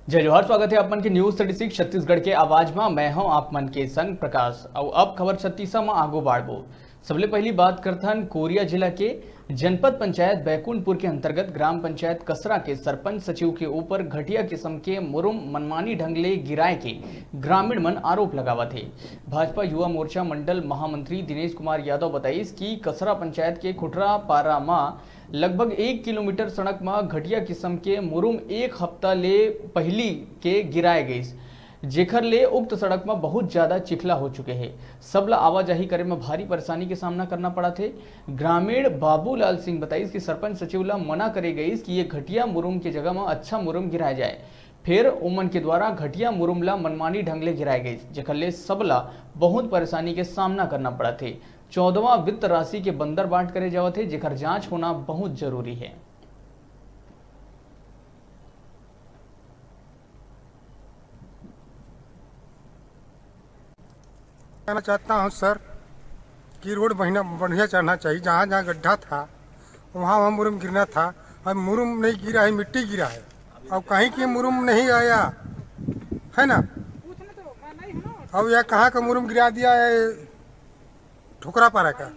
जय जोहार। स्वागत है आप मन के न्यूज 36 छत्तीसगढ़ के आवाज में। मैं हूं आप मन के संग प्रकाश। और अब खबर 36 में आगो बाढ़बो। सबले पहली बात करथन कोरिया जिला के जनपद पंचायत बैकुंठपुर के अंतर्गत ग्राम पंचायत कसरा के सरपंच सचिव के ऊपर घटिया किस्म के मुरुम मनमानी ढंग ले गिराए के ग्रामीण मन आरोप लगावत है। भाजपा युवा मोर्चा मंडल महामंत्री दिनेश कुमार यादव बताइस कि कसरा पंचायत के खुटरा पारा में लगभग 1 किलोमीटर सड़क में घटिया किस्म के मुरुम एक हफ्ता ले पहली के गिराए गई, जेखर ले उक्त सड़क में बहुत ज्यादा चिखला हो चुके हैं। सबला आवाजाही करे में भारी परेशानी के सामना करना पड़ा थे। ग्रामीण बाबूलाल सिंह बताइस कि सरपंच सचिव ला मना करे गई कि ये घटिया मुरुम की जगह में अच्छा मुरुम गिराया जाए। फिर उमन के द्वारा घटिया मुरुम ला मनमानी ढंग ले गिराए गई, जेखर ले सबला बहुत परेशानी के सामना करना पड़ा थे। 14वां वित्त राशि के बंदर बांट करे जावत है, जेकर जांच होना बहुत जरूरी है। कहना चाहता हूँ सर कि रोड बढ़िया चढ़ना चाहिए। जहाँ जहाँ गड्ढा था वहाँ वहाँ मुरुम गिरना था। अब मुरुम नहीं गिरा है, मिट्टी गिरा है। अब कहीं के मुरुम नहीं आया है ना। अब यह कहाँ का मुरुम गिरा दिया है, ठुकरा पारा का।